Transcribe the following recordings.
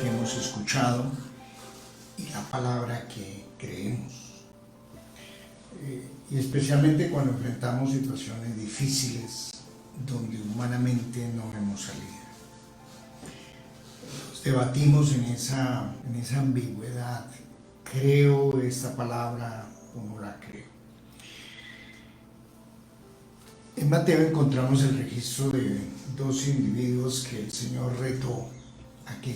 que hemos escuchado y la palabra que creemos. Y especialmente cuando enfrentamos situaciones difíciles donde humanamente no vemos salida. Nos debatimos en esa ambigüedad. ¿Creo esta palabra o no la creo? En Mateo encontramos el registro de dos individuos que el Señor retó a que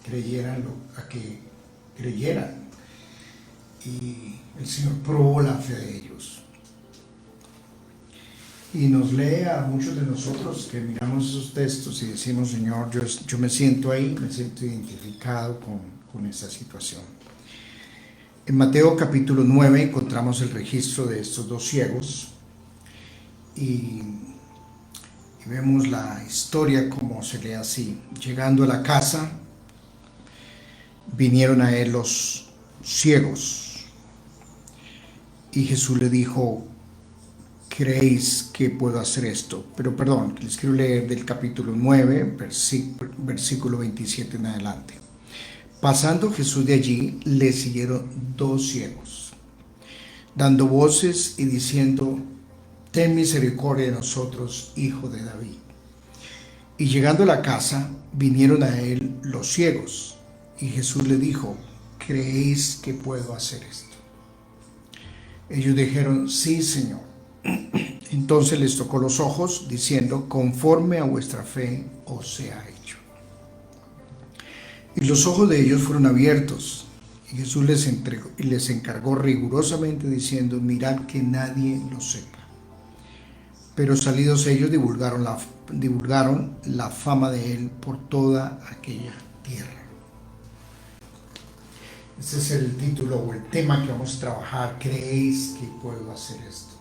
creyeran. Y el Señor probó la fe de ellos. Y nos lee a muchos de nosotros que miramos esos textos y decimos: Señor, yo me siento ahí, me siento identificado con esta situación. En Mateo capítulo 9 encontramos el registro de estos dos ciegos y vemos la historia como se lee así. Llegando a la casa, vinieron a él los ciegos y Jesús le dijo: ¿creéis que puedo hacer esto? Pero perdón, les quiero leer del capítulo 9, versículo 27 en adelante. Pasando Jesús de allí, le siguieron dos ciegos, dando voces y diciendo: ten misericordia de nosotros, hijo de David. Y llegando a la casa, vinieron a él los ciegos, y Jesús le dijo: ¿creéis que puedo hacer esto? Ellos dijeron: sí, Señor. Entonces les tocó los ojos, diciendo: conforme a vuestra fe os sea hecho. Y los ojos de ellos fueron abiertos, y Jesús les encargó rigurosamente, diciendo: mirad que nadie lo sepa. Pero salidos ellos divulgaron la fama de él por toda aquella tierra. Este es el título o el tema que vamos a trabajar. ¿Creéis que puedo hacer esto?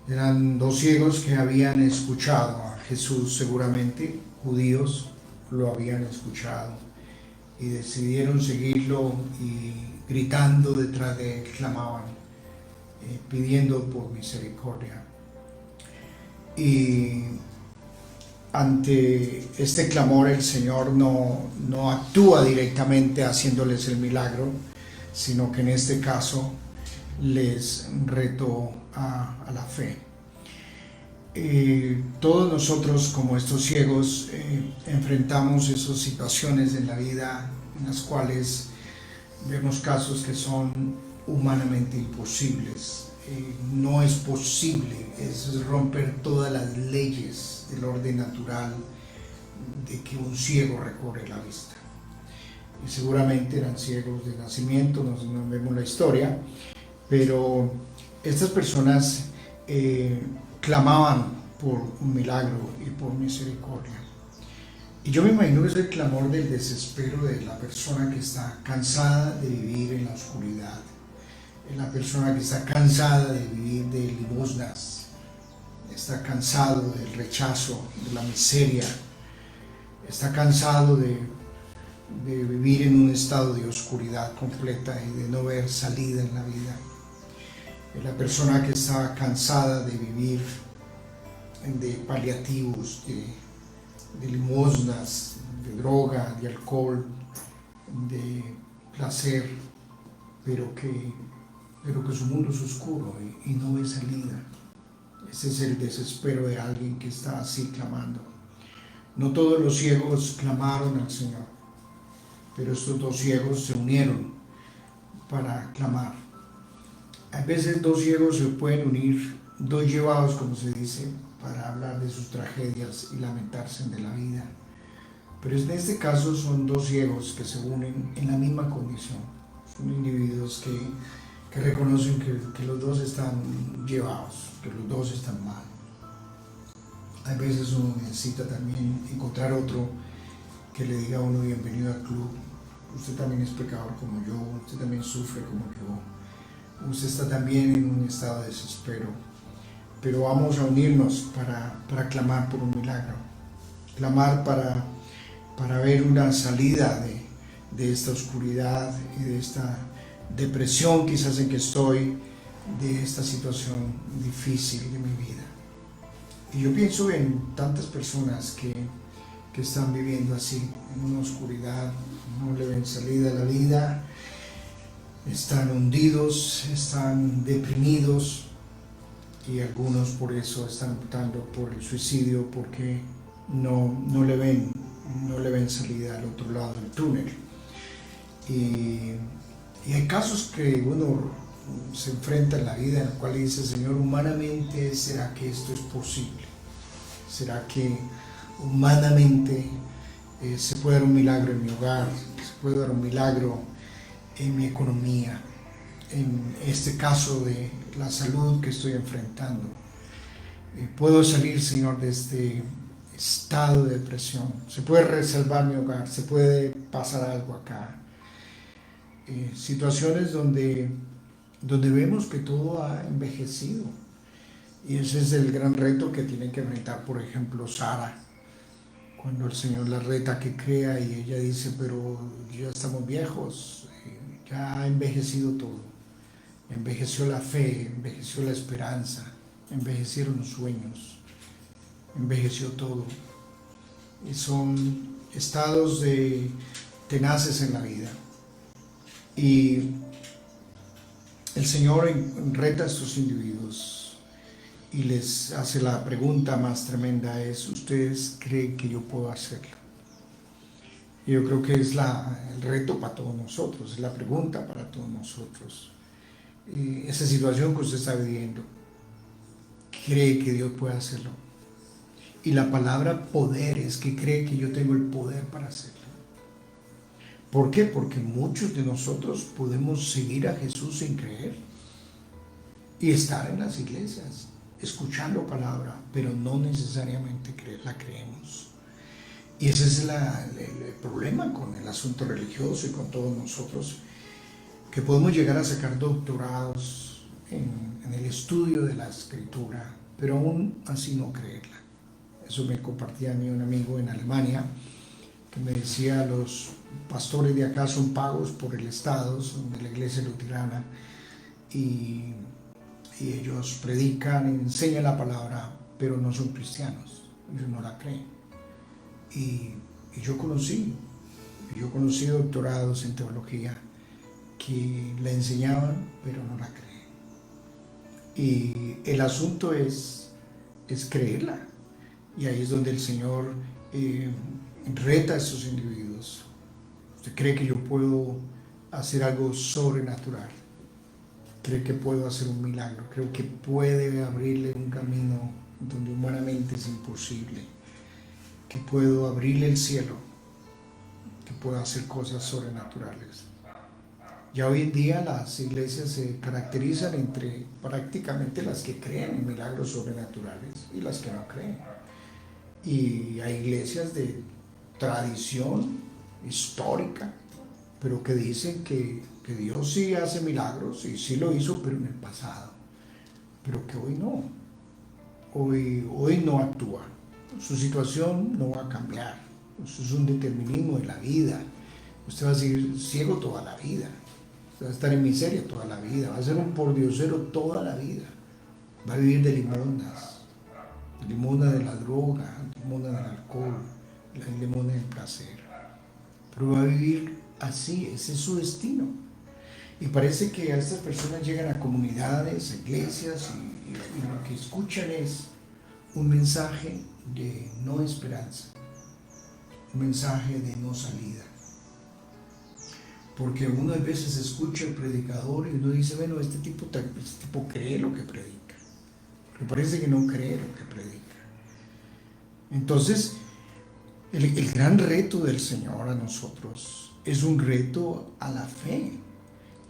Eran dos ciegos que habían escuchado a Jesús, seguramente judíos lo habían escuchado y decidieron seguirlo, y gritando detrás de él clamaban, pidiendo por misericordia. Y ante este clamor el Señor no actúa directamente haciéndoles el milagro, sino que en este caso les retó a la fe. Todos nosotros, como estos ciegos, enfrentamos esas situaciones en la vida en las cuales vemos casos que son humanamente imposibles. No es posible, es romper todas las leyes del orden natural de que un ciego recobre la vista. Y seguramente eran ciegos de nacimiento, no vemos la historia, pero estas personas clamaban por un milagro y por misericordia. Y yo me imagino que es el clamor del desespero de la persona que está cansada de vivir en la oscuridad, la persona que está cansada de vivir de limosnas, está cansado del rechazo, de la miseria, está cansado de vivir en un estado de oscuridad completa y de no ver salida en la vida. La persona que está cansada de vivir de paliativos, de limosnas, de droga, de alcohol, de placer, pero que su mundo es oscuro y no ve salida. Ese es el desespero de alguien que está así clamando. No todos los ciegos clamaron al Señor, pero estos dos ciegos se unieron para clamar. A veces dos ciegos se pueden unir, dos llevados, como se dice, para hablar de sus tragedias y lamentarse de la vida. Pero en este caso son dos ciegos que se unen en la misma condición. Son individuos que reconocen que los dos están llevados, que los dos están mal. A veces uno necesita también encontrar otro que le diga a uno: bienvenido al club, usted también es pecador como yo, usted también sufre como yo, usted está también en un estado de desespero, pero vamos a unirnos para clamar por un milagro, clamar para ver una salida de esta oscuridad y de esta depresión quizás en que estoy, de esta situación difícil de mi vida. Y yo pienso en tantas personas que que están viviendo así, en una oscuridad, no le ven salida a la vida, están hundidos, están deprimidos y algunos por eso están optando por el suicidio porque no le ven salida al otro lado del túnel. Y hay casos que uno se enfrenta en la vida en el cual dice, Señor, humanamente, ¿será que esto es posible? ¿Será que humanamente se puede dar un milagro en mi hogar? ¿Se puede dar un milagro en mi economía? En este caso de la salud que estoy enfrentando. ¿Puedo salir, Señor, de este estado de depresión? ¿Se puede resalvar mi hogar? ¿Se puede pasar algo acá? Situaciones donde vemos que todo ha envejecido. Y ese es el gran reto que tiene que enfrentar, por ejemplo, Sara. Cuando el Señor la reta que crea y ella dice, pero ya estamos viejos, ya ha envejecido todo. Envejeció la fe, envejeció la esperanza, envejecieron los sueños, envejeció todo. Y son estados tenaces en la vida. Y el Señor reta a estos individuos y les hace la pregunta más tremenda, es, ¿ustedes creen que yo puedo hacerlo? Y yo creo que es el reto para todos nosotros, es la pregunta para todos nosotros. Esa situación que usted está viviendo, ¿cree que Dios puede hacerlo? Y la palabra poder es que cree que yo tengo el poder para hacerlo. ¿Por qué? Porque muchos de nosotros podemos seguir a Jesús sin creer y estar en las iglesias, escuchando palabra, pero no necesariamente la creemos. Y ese es el problema con el asunto religioso y con todos nosotros, que podemos llegar a sacar doctorados en el estudio de la Escritura, pero aún así no creerla. Eso me compartía a mí un amigo en Alemania, que me decía, los pastores de acá son pagos por el Estado, son de la iglesia luterana, y ellos predican, enseñan la palabra, pero no son cristianos, ellos no la creen. Y yo conocí doctorados en teología que la enseñaban, pero no la creen. Y el asunto es creerla. Y ahí es donde el Señor reta a esos individuos. ¿Usted cree que yo puedo hacer algo sobrenatural? ¿Cree que puedo hacer un milagro? ¿Creo que puede abrirle un camino donde humanamente es imposible? ¿Que puedo abrirle el cielo? ¿Que puedo hacer cosas sobrenaturales? Ya hoy en día las iglesias se caracterizan entre prácticamente las que creen en milagros sobrenaturales y las que no creen. Y hay iglesias de tradición histórica, pero que dicen que Dios sí hace milagros y sí lo hizo, pero en el pasado. Pero que hoy no. Hoy no actúa. Su situación no va a cambiar. Eso es un determinismo de la vida. Usted va a seguir ciego toda la vida. Va a estar en miseria toda la vida, va a ser un pordiosero toda la vida, va a vivir de limosna de la droga, limosna del alcohol, limosna del placer, pero va a vivir así, ese es su destino. Y parece que a estas personas llegan a comunidades, a iglesias, y lo que escuchan es un mensaje de no esperanza, un mensaje de no salida. Porque uno a veces escucha al predicador y uno dice, bueno, este tipo cree lo que predica. Pero parece que no cree lo que predica. Entonces, el gran reto del Señor a nosotros es un reto a la fe.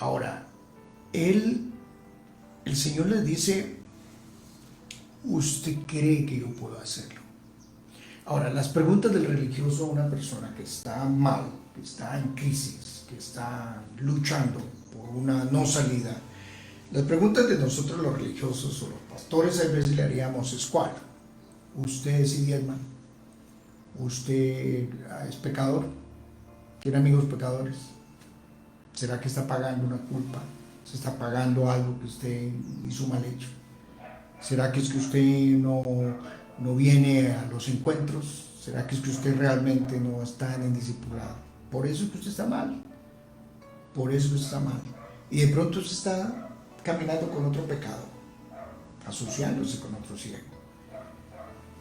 Ahora, el Señor les dice, ¿usted cree que yo puedo hacerlo? Ahora, las preguntas del religioso a una persona que está mal, que está en crisis, que está luchando por una no salida, las preguntas de nosotros los religiosos o los pastores a veces le haríamos es ¿cuál? ¿Usted es diezma? ¿Usted es pecador? ¿Tiene amigos pecadores? ¿Será que está pagando una culpa? ¿Se está pagando algo que usted hizo mal hecho? ¿Será que es que usted no viene a los encuentros? ¿Será que es que usted realmente no está en el discipulado? Por eso es que usted está mal. Por eso está mal. Y de pronto usted está caminando con otro pecado, asociándose con otro ciego.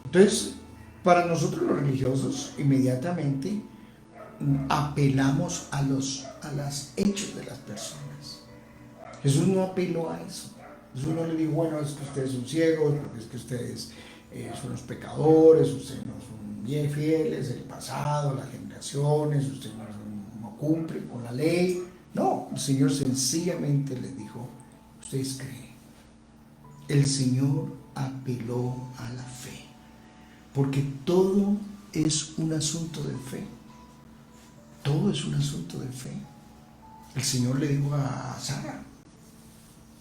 Entonces, para nosotros los religiosos, inmediatamente apelamos a los hechos de las personas. Jesús no apeló a eso. Jesús no le dijo, bueno, es que ustedes son ciegos, porque es que ustedes son los pecadores, ustedes no son bien fieles, el pasado, las generaciones, ustedes no cumplen con la ley. No, el Señor sencillamente les dijo, ustedes creen. El Señor apeló a la fe, porque todo es un asunto de fe. Todo es un asunto de fe. El Señor le dijo a Sara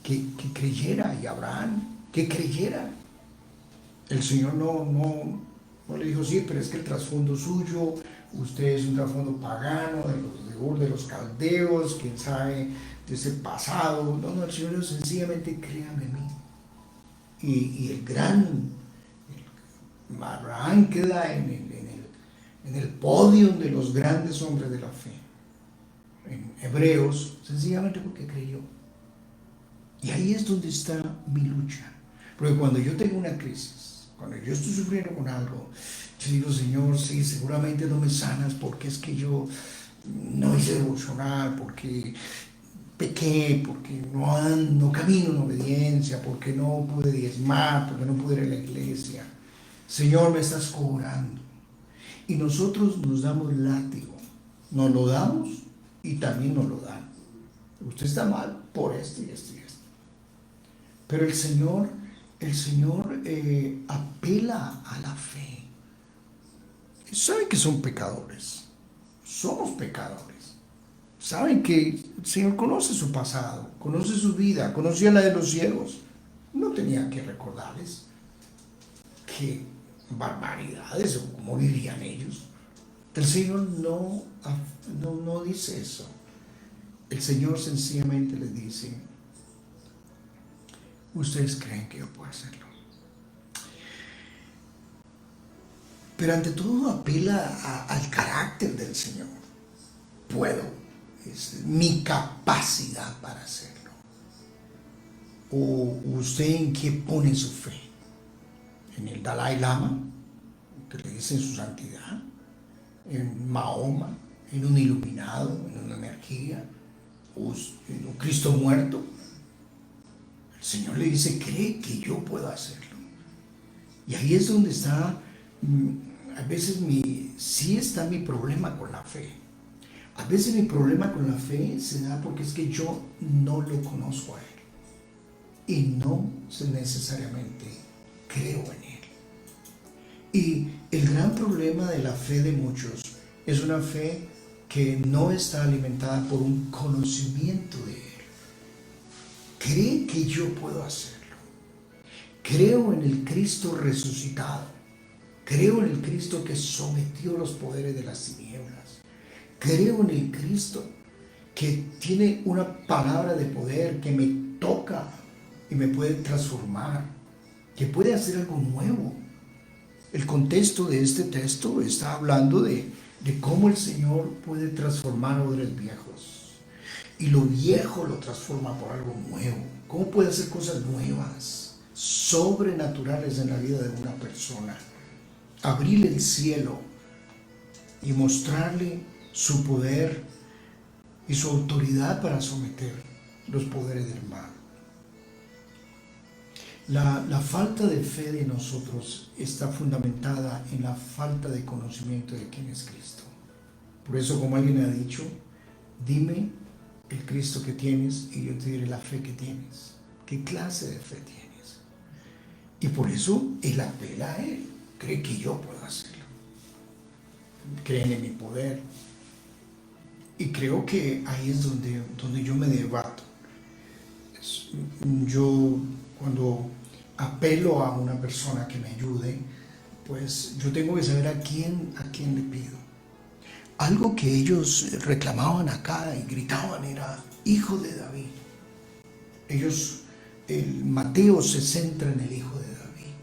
que creyera, y a Abraham que creyera. El Señor no le dijo, sí, pero es que el trasfondo suyo, usted es un trasfondo pagano, de los caldeos, quién sabe, de ese pasado. No, el Señor dijo, sencillamente créame a mí. Y el gran Abraham queda en el podio de los grandes hombres de la fe, en Hebreos, sencillamente porque creyó. Y ahí es donde está mi lucha. Porque cuando yo tengo una crisis, cuando yo estoy sufriendo con algo, yo digo, Señor, sí, seguramente no me sanas porque es que yo no hice devocional, porque pequé, porque no camino en obediencia, porque no pude diezmar, porque no pude ir a la iglesia. Señor, me estás cobrando. Y nosotros nos damos látigo, nos lo damos y también nos lo dan. Usted está mal por esto y esto y esto. Pero el Señor apela a la fe. Saben que son pecadores, somos pecadores. Saben que el Señor conoce su pasado, conoce su vida, conocía la de los ciegos. No tenía que recordarles qué barbaridades o cómo vivían ellos. El Señor no dice eso. El Señor sencillamente les dice, ustedes creen que yo puedo hacerlo. Pero ante todo apela al carácter del Señor. Puedo, es mi capacidad para hacerlo. ¿O usted en qué pone su fe? ¿En el Dalai Lama, que le dicen su santidad? ¿En Mahoma? ¿En un iluminado? ¿En una energía? ¿O en un Cristo muerto? El Señor le dice, cree que yo puedo hacerlo. Y ahí es donde está, a veces sí está mi problema con la fe. A veces mi problema con la fe se da porque es que yo no lo conozco a Él. Y no necesariamente creo en Él. Y el gran problema de la fe de muchos es una fe que no está alimentada por un conocimiento de Él. Cree que yo puedo hacerlo. Creo en el Cristo resucitado. Creo en el Cristo que sometió los poderes de las tinieblas. Creo en el Cristo que tiene una palabra de poder que me toca y me puede transformar, que puede hacer algo nuevo. El contexto de este texto está hablando de cómo el Señor puede transformar odres viejos. Y lo viejo lo transforma por algo nuevo. ¿Cómo puede hacer cosas nuevas, sobrenaturales en la vida de una persona? Abrirle el cielo y mostrarle su poder y su autoridad para someter los poderes del mal. La falta de fe de nosotros está fundamentada en la falta de conocimiento de quién es Cristo. Por eso, como alguien ha dicho, dime el Cristo que tienes y yo te diré la fe que tienes. ¿Qué clase de fe tienes? Y por eso Él apela a Él. Cree que yo puedo hacerlo. Creen en mi poder. Y creo que ahí es donde yo me debato. Yo cuando apelo a una persona que me ayude, pues yo tengo que saber a quién le pido. Algo que ellos reclamaban acá y gritaban era Hijo de David. El Mateo se centra en el Hijo de David,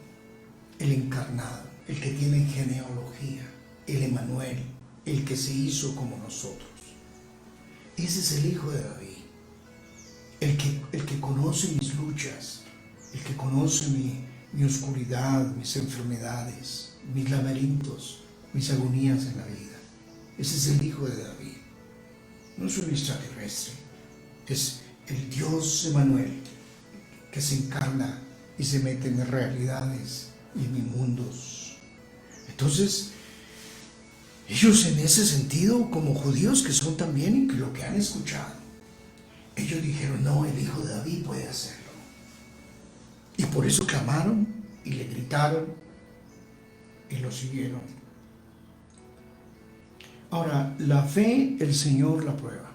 el encarnado, el que tiene genealogía. el Emanuel, el que se hizo como nosotros. Ese es el Hijo de David, el que conoce mis luchas, el que conoce mi oscuridad, mis enfermedades, mis laberintos, mis agonías en la vida. Ese es el Hijo de David. No es un extraterrestre, es el Dios Emanuel que se encarna y se mete en mis realidades y en mis mundos. Entonces, ellos en ese sentido, como judíos que son también y que lo que han escuchado, ellos dijeron, no, el Hijo de David puede hacerlo. Y por eso clamaron y le gritaron y lo siguieron. Ahora, la fe, el Señor la prueba.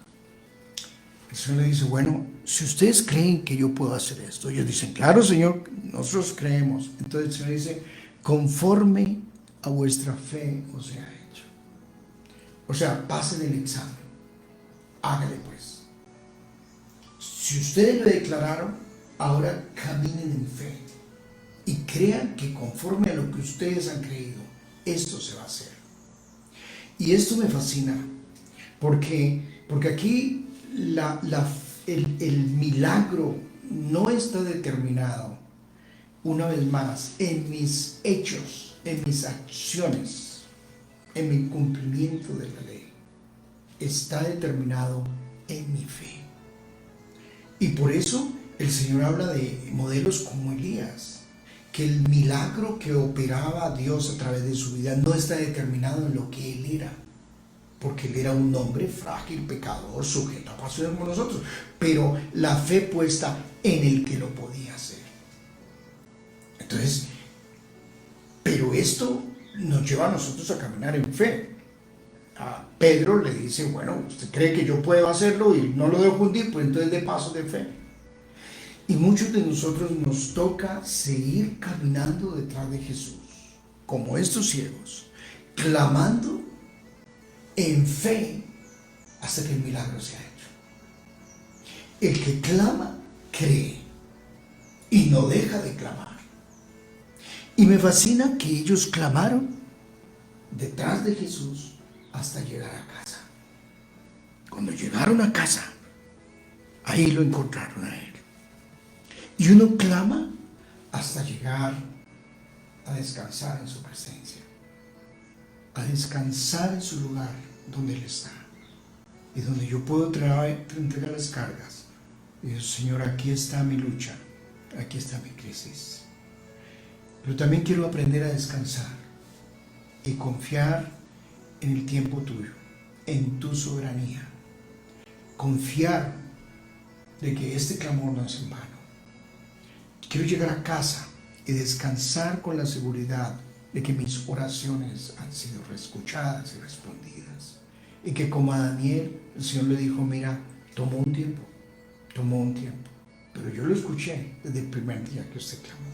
El Señor le dice, bueno, si ustedes creen que yo puedo hacer esto, ellos dicen, claro, Señor, nosotros creemos. Entonces el Señor dice, conforme a vuestra fe os sea hecho. O sea, pasen el examen, hágale pues. Si ustedes lo declararon, ahora caminen en fe y crean que conforme a lo que ustedes han creído, esto se va a hacer. Y esto me fascina, porque aquí el milagro no está determinado, una vez más, en mis hechos, en mis acciones, en mi cumplimiento de la ley. Está determinado en mi fe. Y por eso el Señor habla de modelos como Elías, que el milagro que operaba Dios a través de su vida no está determinado en lo que él era, porque él era un hombre frágil, pecador, sujeto a pasiones como nosotros, pero la fe puesta en el que lo podía hacer. Entonces, pero esto nos lleva a nosotros a caminar en fe. A Pedro le dice, bueno, ¿usted cree que yo puedo hacerlo y no lo dejo hundir? Pues entonces de paso de fe. Y muchos de nosotros nos toca seguir caminando detrás de Jesús, como estos ciegos, clamando en fe hasta que el milagro sea hecho. El que clama, cree y no deja de clamar. Y me fascina que ellos clamaron detrás de Jesús hasta llegar a casa. Cuando llegaron a casa, ahí lo encontraron a él. Y uno clama hasta llegar a descansar en su presencia, a descansar en su lugar donde Él está y donde yo puedo entregar las cargas. Y digo, Señor, aquí está mi lucha, aquí está mi crisis. Pero también quiero aprender a descansar y confiar en el tiempo tuyo, en tu soberanía. Confiar de que este clamor no es en vano. Quiero llegar a casa y descansar con la seguridad de que mis oraciones han sido escuchadas y respondidas. Y que como a Daniel, el Señor le dijo, mira, tomó un tiempo, pero yo lo escuché desde el primer día que usted clamó.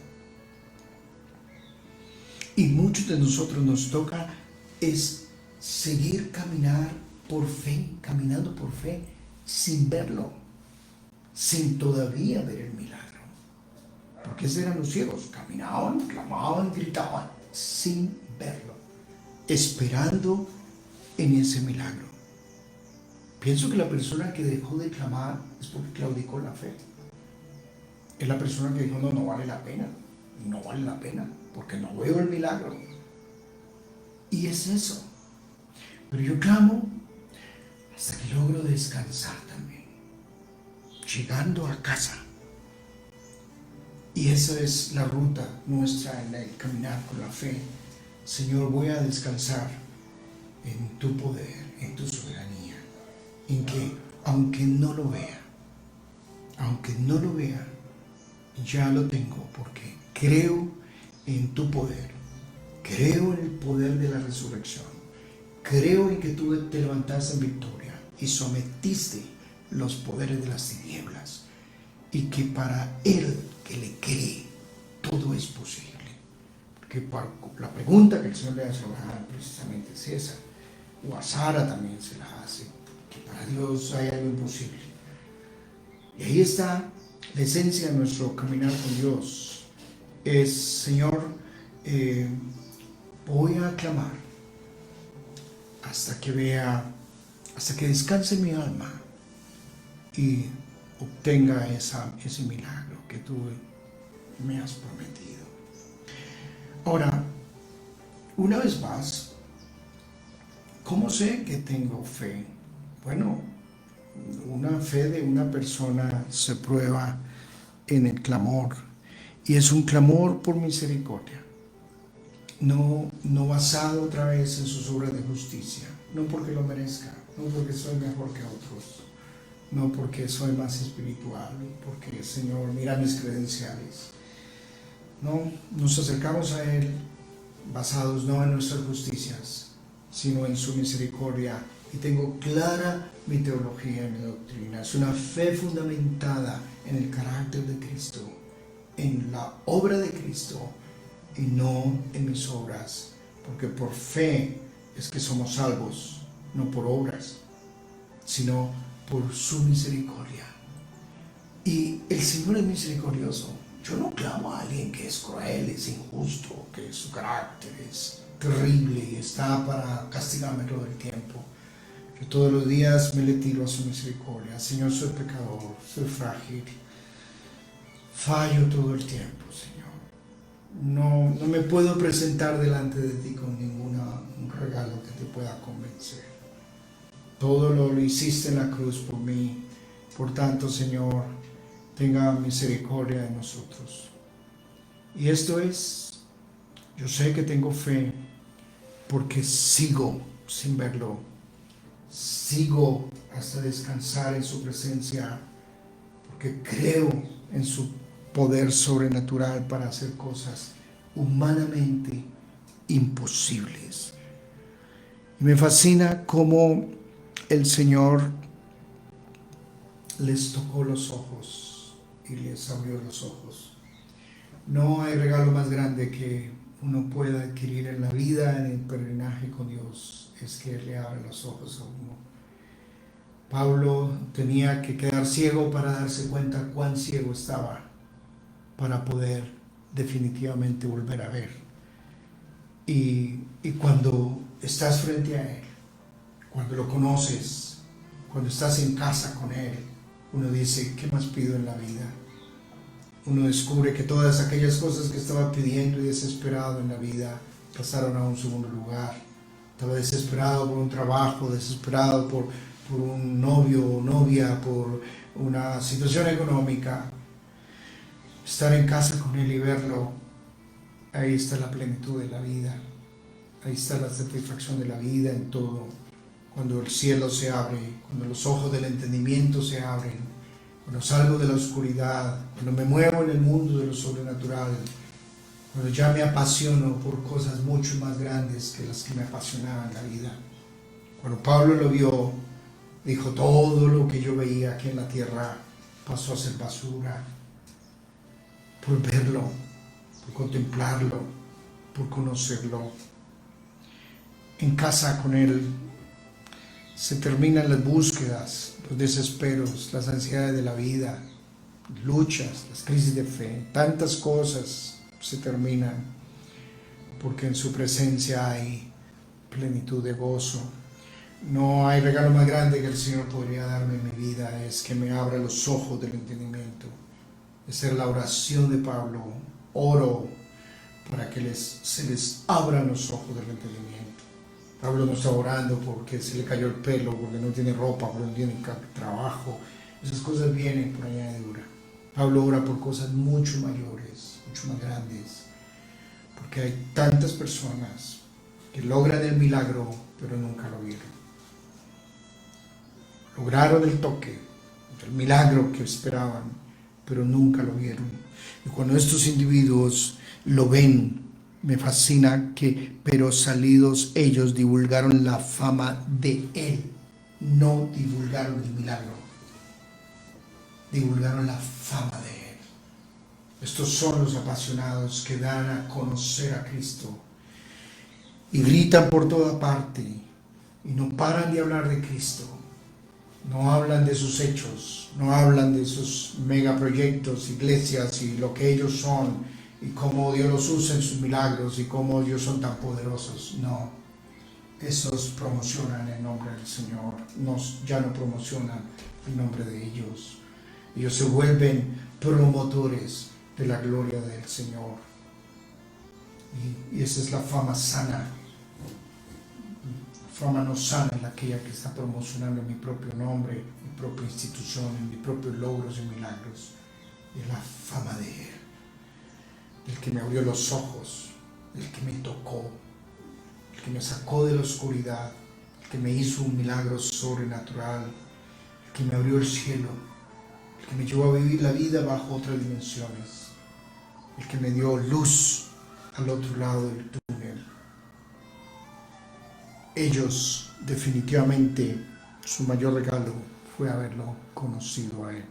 Y muchos de nosotros nos toca es seguir caminando por fe, sin verlo, sin todavía ver el milagro. Porque esos eran los ciegos, caminaban, clamaban, gritaban, sin verlo, esperando en ese milagro. Pienso que la persona que dejó de clamar es porque claudicó la fe. Es la persona que dijo, no vale la pena, porque no veo el milagro. Y es eso. Pero yo clamo hasta que logro descansar también, llegando a casa. Y esa es la ruta nuestra en el caminar con la fe. Señor, voy a descansar en tu poder, en tu soberanía, en que aunque no lo vea, ya lo tengo, porque creo en tu poder, creo en el poder de la resurrección, creo en que tú te levantaste en victoria y sometiste los poderes de las tinieblas, y que para él que le cree todo es posible. Porque la pregunta que el Señor le hace a Abraham precisamente es esa, o a Sara también se la hace, que para Dios hay algo imposible. Y ahí está la esencia de nuestro caminar con Dios. Es, Señor, voy a clamar hasta que vea, hasta que descanse mi alma y obtenga ese milagro que tú me has prometido. Ahora, una vez más, ¿cómo sé que tengo fe? Bueno, una fe de una persona se prueba en el clamor, y es un clamor por misericordia, no basado otra vez en sus obras de justicia, no porque lo merezca, no porque soy mejor que otros, no porque soy más espiritual, porque Señor mira mis credenciales. No, nos acercamos a Él basados no en nuestras justicias, sino en su misericordia. Y tengo clara mi teología y mi doctrina. Es una fe fundamentada en el carácter de Cristo, en la obra de Cristo y no en mis obras. Porque por fe es que somos salvos, no por obras, sino por su misericordia. Y el Señor es misericordioso. Yo no clamo a alguien que es cruel, es injusto, que su carácter es terrible y está para castigarme todo el tiempo. Yo todos los días me le tiro a su misericordia. Señor, soy pecador, soy frágil, fallo todo el tiempo, Señor. No me puedo presentar delante de ti con ningún regalo que te pueda convencer. Todo lo hiciste en la cruz por mí. Por tanto, Señor, tenga misericordia de nosotros. Y esto es, yo sé que tengo fe porque sigo sin verlo, sigo hasta descansar en su presencia, porque creo en su poder sobrenatural para hacer cosas humanamente imposibles. Y me fascina cómo el Señor les tocó los ojos y les abrió los ojos. No hay regalo más grande que uno pueda adquirir en la vida, en el peregrinaje con Dios, es que Él le abre los ojos a uno. Pablo tenía que quedar ciego para darse cuenta cuán ciego estaba, para poder definitivamente volver a ver. Y cuando estás frente a Él, cuando lo conoces, cuando estás en casa con Él, uno dice, ¿qué más pido en la vida? Uno descubre que todas aquellas cosas que estaba pidiendo y desesperado en la vida pasaron a un segundo lugar. Estaba desesperado por un trabajo, desesperado por un novio o novia, por una situación económica. Estar en casa con Él y verlo, ahí está la plenitud de la vida. Ahí está la satisfacción de la vida en todo. Cuando el cielo se abre, cuando los ojos del entendimiento se abren, cuando salgo de la oscuridad, cuando me muevo en el mundo de lo sobrenatural, cuando ya me apasiono por cosas mucho más grandes que las que me apasionaban en la vida. Cuando Pablo lo vio, dijo, todo lo que yo veía aquí en la tierra pasó a ser basura. Por verlo, por contemplarlo, por conocerlo. En casa con Él se terminan las búsquedas, los desesperos, las ansiedades de la vida, luchas, las crisis de fe, tantas cosas se terminan porque en su presencia hay plenitud de gozo. No hay regalo más grande que el Señor podría darme en mi vida, es que me abra los ojos del entendimiento. Esa es la oración de Pablo. Oro para que se les abran los ojos del entendimiento. Pablo no está orando porque se le cayó el pelo, porque no tiene ropa, porque no tiene trabajo. Esas cosas vienen por añadidura. Pablo ora por cosas mucho mayores, mucho más grandes, porque hay tantas personas que logran el milagro, pero nunca lo vieron. Lograron el toque, el milagro que esperaban, pero nunca lo vieron. Y cuando estos individuos lo ven, me fascina que, pero salidos ellos divulgaron la fama de Él, no divulgaron el milagro, divulgaron la fama de Él. Estos son los apasionados que dan a conocer a Cristo y gritan por toda parte y no paran de hablar de Cristo. No hablan de sus hechos, no hablan de sus megaproyectos, iglesias y lo que ellos son y cómo Dios los usa en sus milagros y cómo ellos son tan poderosos. No, esos promocionan el nombre del Señor, ya no promocionan el nombre de ellos. Ellos se vuelven promotores de la gloria del Señor. Y esa es la fama sana. Fama no sana es aquella que está promocionando mi propio nombre, mi propia institución, mis propios logros y milagros. Y es la fama de Él, el que me abrió los ojos, el que me tocó, el que me sacó de la oscuridad, el que me hizo un milagro sobrenatural, el que me abrió el cielo, el que me llevó a vivir la vida bajo otras dimensiones, el que me dio luz al otro lado del túnel. Ellos, definitivamente, su mayor regalo fue haberlo conocido a Él.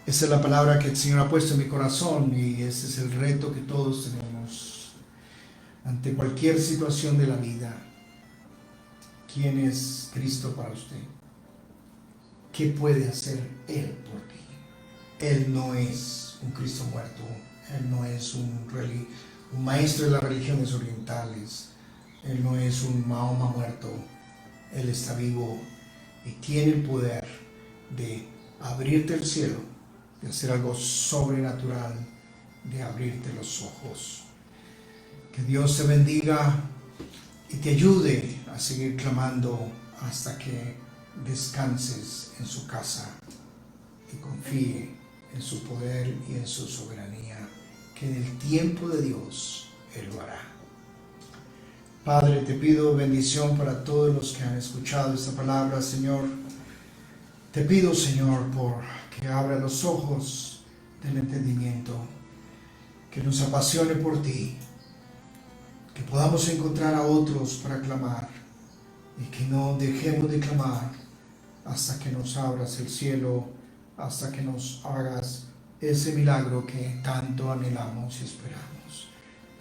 Esa es la palabra que el Señor ha puesto en mi corazón y ese es el reto que todos tenemos ante cualquier situación de la vida. ¿Quién es Cristo para usted? ¿Qué puede hacer Él por ti? Él no es un Cristo muerto, Él no es un maestro de las religiones orientales, Él no es un Mahoma muerto, Él está vivo y tiene el poder de abrirte el cielo, de hacer algo sobrenatural, de abrirte los ojos. Que Dios te bendiga y te ayude a seguir clamando hasta que descanses en su casa y confíe en su poder y en su soberanía, que en el tiempo de Dios Él lo hará. Padre, te pido bendición para todos los que han escuchado esta palabra, Señor. Te pido, Señor, por que abra los ojos del entendimiento, que nos apasione por ti, que podamos encontrar a otros para clamar y que no dejemos de clamar hasta que nos abras el cielo, hasta que nos hagas ese milagro que tanto anhelamos y esperamos.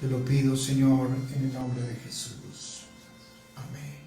Te lo pido, Señor, en el nombre de Jesús. Amén.